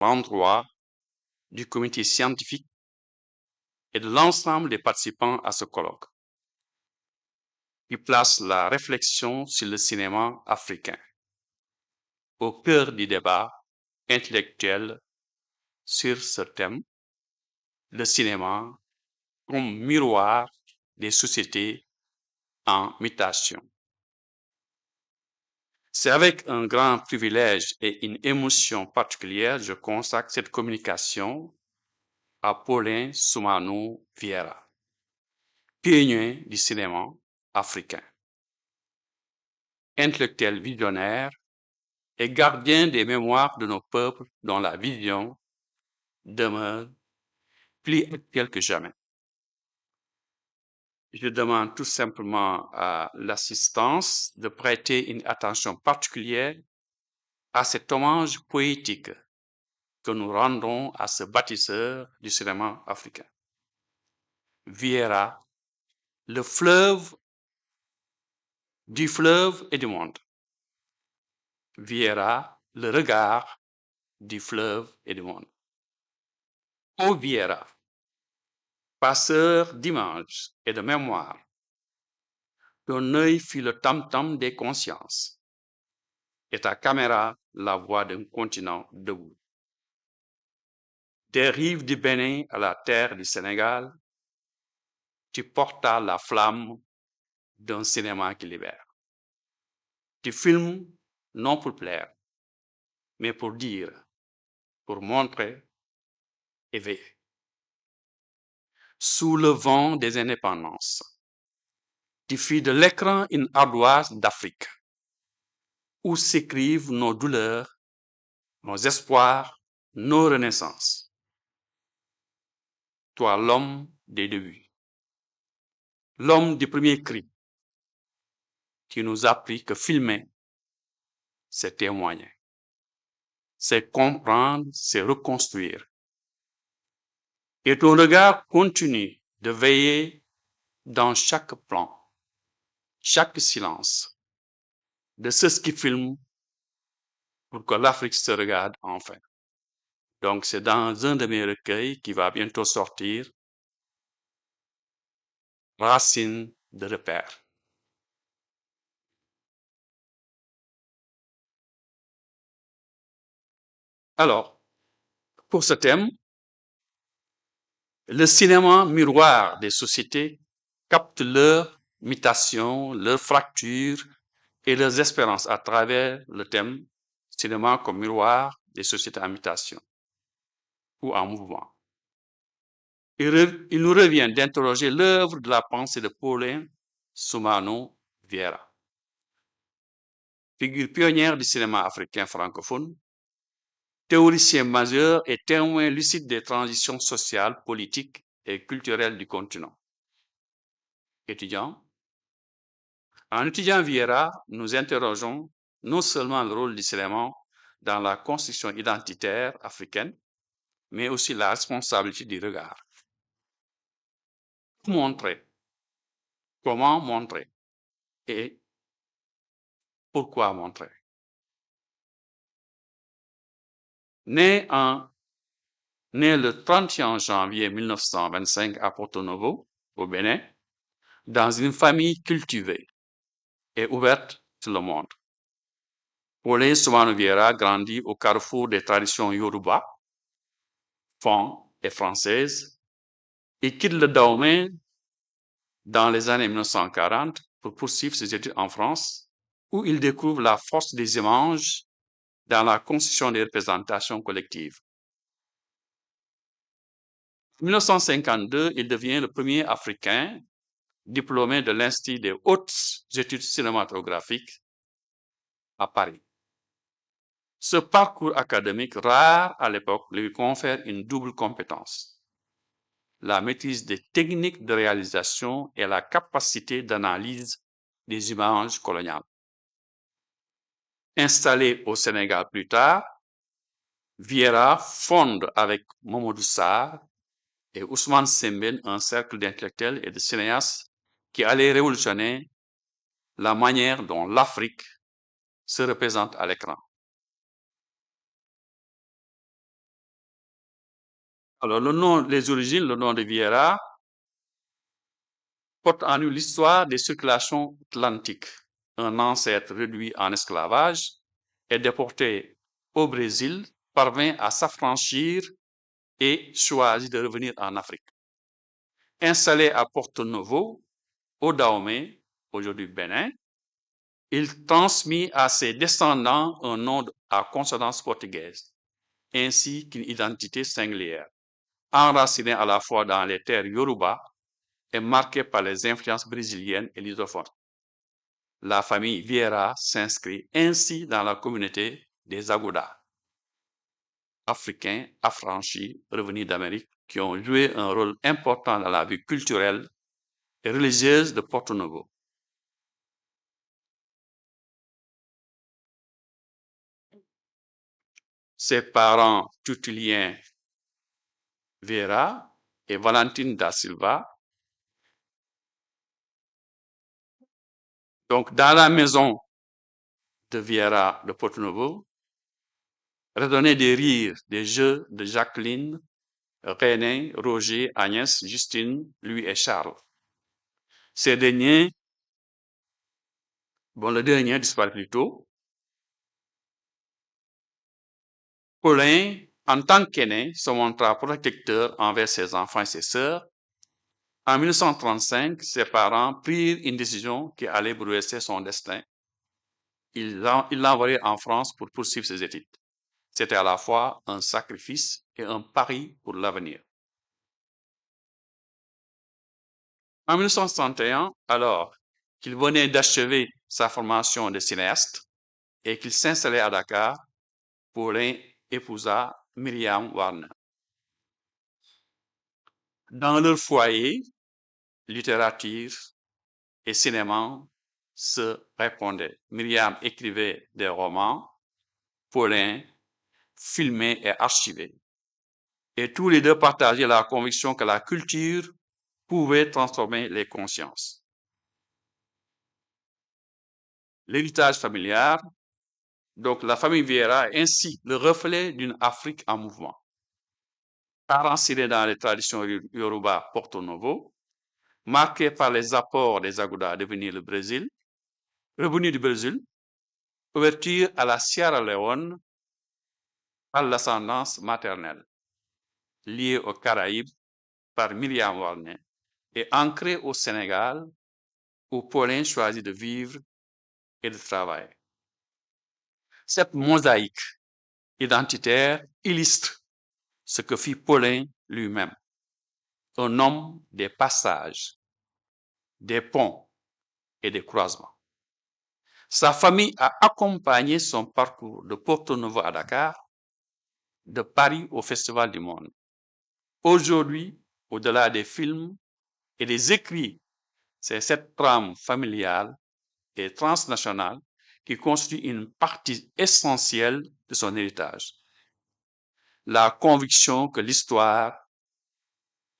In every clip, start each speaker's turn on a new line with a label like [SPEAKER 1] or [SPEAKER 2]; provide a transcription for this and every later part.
[SPEAKER 1] l'endroit du comité scientifique et de l'ensemble des participants à ce colloque, qui place la réflexion sur le cinéma africain au cœur du débat intellectuel sur ce thème, le cinéma comme miroir des sociétés en mutation. C'est avec un grand privilège et une émotion particulière que je consacre cette communication à Paulin Soumanou Vieira, pionnier du cinéma africain, intellectuel visionnaire et gardien des mémoires de nos peuples dont la vision demeure plus actuelle que jamais. Je demande tout simplement à l'assistance de prêter une attention particulière à cet hommage poétique que nous rendons à ce bâtisseur du cinéma africain. Vieira, le fleuve du fleuve et du monde. Vieira, le regard du fleuve et du monde. Ô Vieira, passeur d'images et de mémoire, ton œil fut le tam-tam des consciences et ta caméra la voix d'un continent debout. Des rives du Bénin à la terre du Sénégal, tu portas la flamme d'un cinéma qui libère. Tu filmes non pour plaire, mais pour dire, pour montrer et veiller. Sous le vent des indépendances, tu fis de l'écran une ardoise d'Afrique, où s'écrivent nos douleurs, nos espoirs, nos renaissances. Toi, l'homme des débuts, l'homme du premier cri, tu nous appris que filmer, c'est témoigner, c'est comprendre, c'est reconstruire. Et ton regard continue de veiller dans chaque plan, chaque silence, de ceux qui filment pour que l'Afrique se regarde enfin. Donc, c'est dans un de mes recueils qui va bientôt sortir, Racines de repères. Alors, pour ce thème, le cinéma miroir des sociétés capte leurs mutations, leurs fractures et leurs espérances à travers le thème cinéma comme miroir des sociétés en mutation ou en mouvement. Il nous revient d'interroger l'œuvre de la pensée de Paulin Soumanou Vieira, figure pionnière du cinéma africain francophone, théoricien majeur et témoin lucide des transitions sociales, politiques et culturelles du continent. Étudiant, en étudiant Vieira, nous interrogeons non seulement le rôle du cinéma dans la construction identitaire africaine, mais aussi la responsabilité du regard. Montrer, comment montrer et pourquoi montrer. Né le 31 janvier 1925 à Porto Novo, au Bénin, dans une famille cultivée et ouverte sur le monde. Paulin Soumanou Vieira grandit au carrefour des traditions Yoruba, Fon et françaises, et quitte le Dahomey dans les années 1940 pour poursuivre ses études en France, où il découvre la force des images dans la construction des représentations collectives. En 1952, il devient le premier Africain diplômé de l'Institut des hautes études cinématographiques à Paris. Ce parcours académique rare à l'époque lui confère une double compétence: la maîtrise des techniques de réalisation et la capacité d'analyse des images coloniales. Installé au Sénégal plus tard, Vieira fonde avec Mamadou Sarr et Ousmane Sembène un cercle d'intellectuels et de cinéastes qui allait révolutionner la manière dont l'Afrique se représente à l'écran. Alors, les origines, le nom de Vieira porte en lui l'histoire des circulations atlantiques. Un ancêtre réduit en esclavage est déporté au Brésil, parvint à s'affranchir et choisit de revenir en Afrique. Installé à Porto Novo, au Dahomey, aujourd'hui Bénin, il transmit à ses descendants un nom à consonance portugaise, ainsi qu'une identité singulière, enracinée à la fois dans les terres Yoruba et marquée par les influences brésiliennes et lusophones. La famille Vieira s'inscrit ainsi dans la communauté des Aguda, africains affranchis revenus d'Amérique qui ont joué un rôle important dans la vie culturelle et religieuse de Porto Novo. Ses parents Tutulien Vieira et Valentine da Silva. Donc, dans la maison de Vieira de Porto Novo, résonnaient des rires, des jeux de Jacqueline, René, Roger, Agnès, Justine, Louis et Charles. Ces derniers, le dernier disparaît plus tôt. Paulin, en tant qu'aîné, se montra protecteur envers ses enfants et ses sœurs. En 1935, ses parents prirent une décision qui allait bouleverser son destin. Ils l'envoyaient en France pour poursuivre ses études. C'était à la fois un sacrifice et un pari pour l'avenir. En 1961, alors qu'il venait d'achever sa formation de cinéaste et qu'il s'installait à Dakar, Paulin épousa Myriam Warner. Dans leur foyer, littérature et cinéma se répondaient. Myriam écrivait des romans, Paulin filmait et archivait. Et tous les deux partageaient la conviction que la culture pouvait transformer les consciences. L'héritage familial, donc la famille Vieira, est ainsi le reflet d'une Afrique en mouvement. Enraciné dans les traditions Yoruba Porto Novo, marqué par les apports des Aguda devenus le Brésil, revenus du Brésil, ouverture à la Sierra Leone par l'ascendance maternelle, liée aux Caraïbes par Myriam Warner et ancrée au Sénégal où Paulin choisit de vivre et de travailler. Cette mosaïque identitaire illustre ce que fit Paulin lui-même, un homme des passages, des ponts et des croisements. Sa famille a accompagné son parcours de Porto Novo à Dakar, de Paris au Festival du Monde. Aujourd'hui, au-delà des films et des écrits, c'est cette trame familiale et transnationale qui constitue une partie essentielle de son héritage. La conviction que l'histoire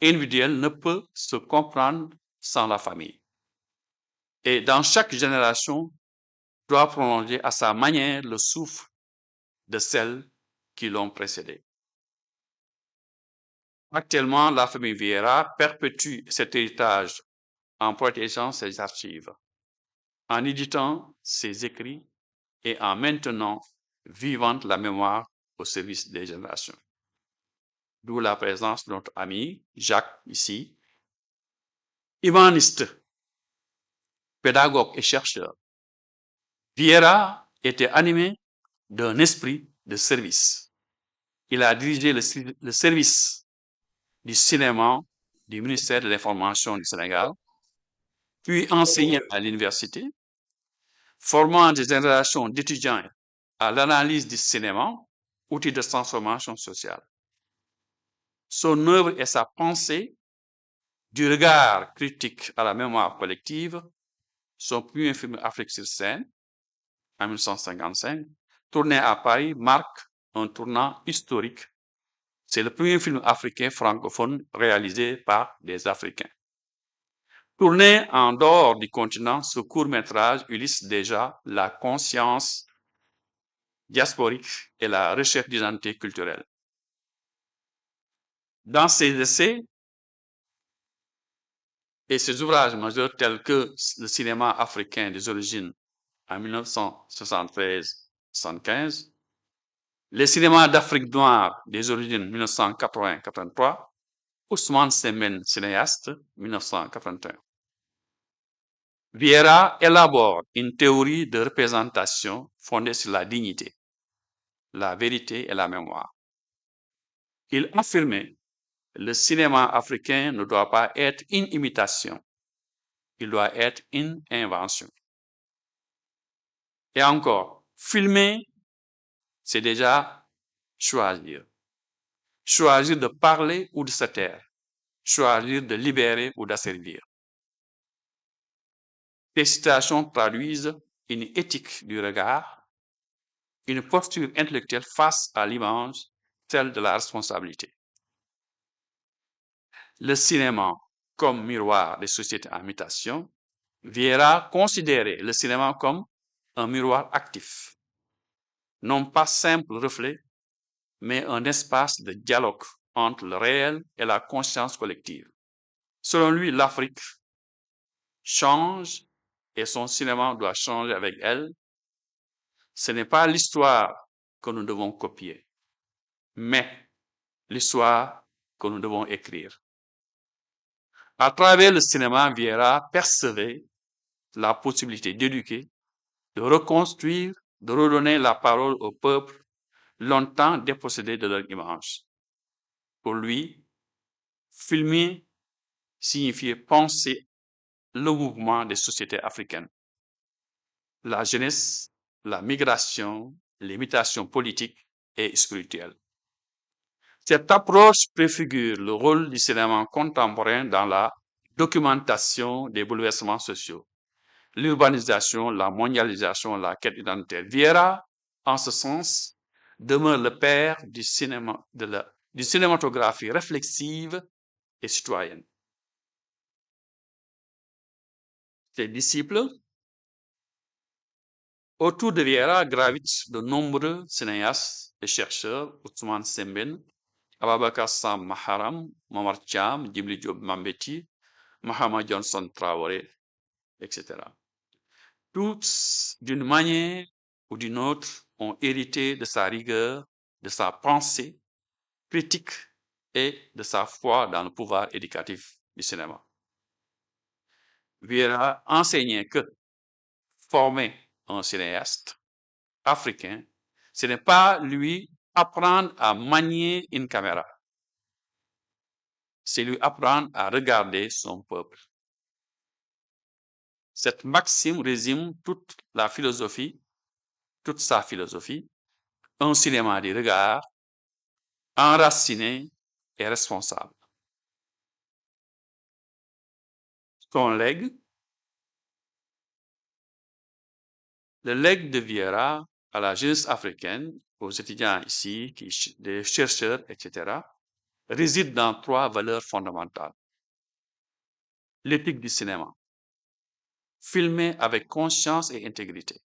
[SPEAKER 1] individuelle ne peut se comprendre sans la famille. Et dans chaque génération, doit prolonger à sa manière le souffle de celles qui l'ont précédé. Actuellement, la famille Vieira perpétue cet héritage en protégeant ses archives, en éditant ses écrits et en maintenant vivante la mémoire au service des générations. D'où la présence de notre ami Jacques ici, humaniste, pédagogue et chercheur. Vieira était animé d'un esprit de service. Il a dirigé le service du cinéma du ministère de l'Information du Sénégal, puis enseigné à l'université, formant des générations d'étudiants à l'analyse du cinéma, outil de transformation sociale. Son œuvre et sa pensée, du regard critique à la mémoire collective, son premier film Afrique sur scène, en 1955, tourné à Paris, marque un tournant historique. C'est le premier film africain francophone réalisé par des Africains. Tourné en dehors du continent, ce court-métrage illustre déjà la conscience diasporique et la recherche d'identité culturelle. Dans ses essais et ses ouvrages majeurs tels que le cinéma africain des origines en 1973-75, le cinéma d'Afrique noire des origines 1980-83, Ousmane Sembène, cinéaste, 1981. Vieira élabore une théorie de représentation fondée sur la dignité, la vérité et la mémoire. Il affirmait le cinéma africain ne doit pas être une imitation, il doit être une invention. Et encore, filmer, c'est déjà choisir. Choisir de parler ou de se taire. Choisir de libérer ou d'asservir. Ces citations traduisent une éthique du regard, une posture intellectuelle face à l'image, celle de la responsabilité. Le cinéma comme miroir des sociétés en mutation, Vieira considérait le cinéma comme un miroir actif, non pas simple reflet, mais un espace de dialogue entre le réel et la conscience collective. Selon lui, l'Afrique change et son cinéma doit changer avec elle. Ce n'est pas l'histoire que nous devons copier, mais l'histoire que nous devons écrire. À travers le cinéma, Vieira percevait la possibilité d'éduquer, de reconstruire, de redonner la parole au peuple longtemps dépossédé de leur image. Pour lui, filmer signifiait penser le mouvement des sociétés africaines, la jeunesse, la migration, les mutations politiques et spirituelles. Cette approche préfigure le rôle du cinéma contemporain dans la documentation des bouleversements sociaux, l'urbanisation, la mondialisation, la quête identitaire. Vieira, en ce sens, demeure le père du cinéma, du cinématographie réflexive et citoyenne. Ses disciples, autour de Vieira gravitent de nombreux cinéastes et chercheurs, Ousmane Sembène, Ababakar Sam Maharam, Momar Thiam, Djibril Diop Mambéty, Mahama Johnson Traoré, etc. Tous, d'une manière ou d'une autre, ont hérité de sa rigueur, de sa pensée critique et de sa foi dans le pouvoir éducatif du cinéma. Vieira enseignait que former un cinéaste africain, ce n'est pas lui apprendre à manier une caméra, c'est lui apprendre à regarder son peuple. Cette maxime résume toute sa philosophie, un cinéma du regard, enraciné et responsable. Son legs, le legs de Vieira à la jeunesse africaine, aux étudiants ici, des chercheurs, etc., réside dans 3 valeurs fondamentales. L'éthique du cinéma, filmer avec conscience et intégrité.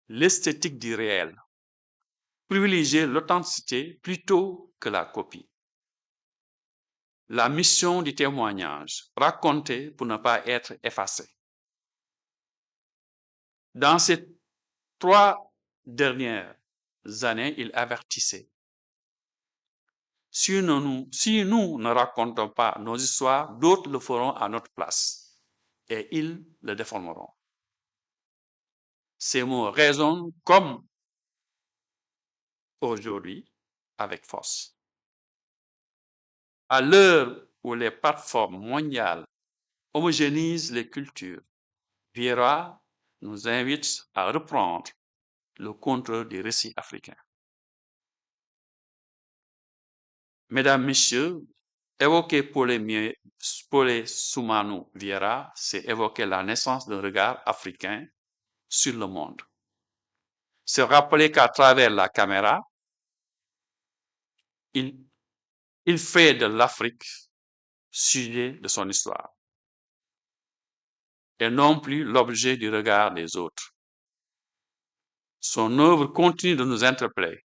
[SPEAKER 1] L'esthétique du réel, privilégier l'authenticité plutôt que la copie. La mission du témoignage, raconter pour ne pas être effacé. Dans ces 3 dernières années, il avertissait. Si nous ne racontons pas nos histoires, d'autres le feront à notre place et ils le déformeront. Ces mots résonnent comme aujourd'hui avec force. À l'heure où les plateformes mondiales homogénéisent les cultures, Vieira nous invite à reprendre le contrôle des récits africains. Mesdames, Messieurs, évoquer Paulé Soumanou Vieira, c'est évoquer la naissance d'un regard africain sur le monde. Se rappeler qu'à travers la caméra, il fait de l'Afrique sujet de son histoire et non plus l'objet du regard des autres. Son œuvre continue de nous interpeller.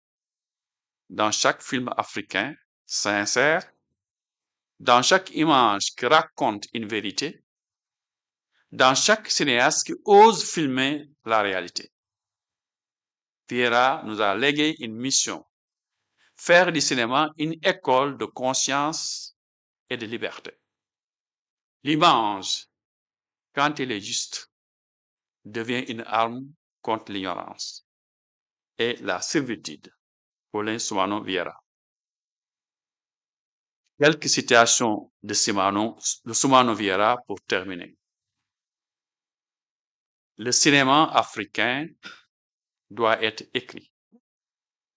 [SPEAKER 1] Dans chaque film africain, sincère, dans chaque image qui raconte une vérité, dans chaque cinéaste qui ose filmer la réalité. Vieira nous a légué une mission, faire du cinéma une école de conscience et de liberté. L'image, quand elle est juste, devient une arme contre l'ignorance et la servitude. Paulin Soumano Vieira. Quelques citations de Soumano Vieira pour terminer. Le cinéma africain doit être écrit,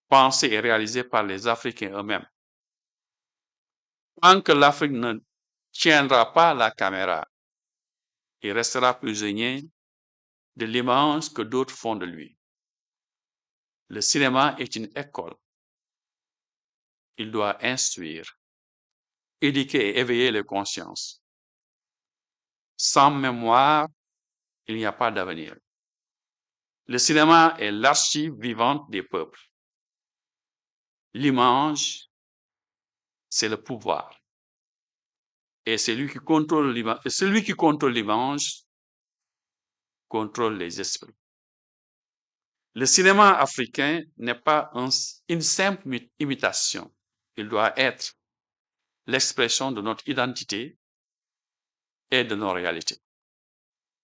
[SPEAKER 1] pensé et réalisé par les Africains eux-mêmes. Tant que l'Afrique ne tiendra pas la caméra, il restera prisonnier de l'image que d'autres font de lui. Le cinéma est une école. Il doit instruire, éduquer et éveiller les consciences. Sans mémoire, il n'y a pas d'avenir. Le cinéma est l'archive vivante des peuples. L'image, c'est le pouvoir. Et celui qui contrôle l'image contrôle les esprits. Le cinéma africain n'est pas une simple imitation. Il doit être l'expression de notre identité et de nos réalités.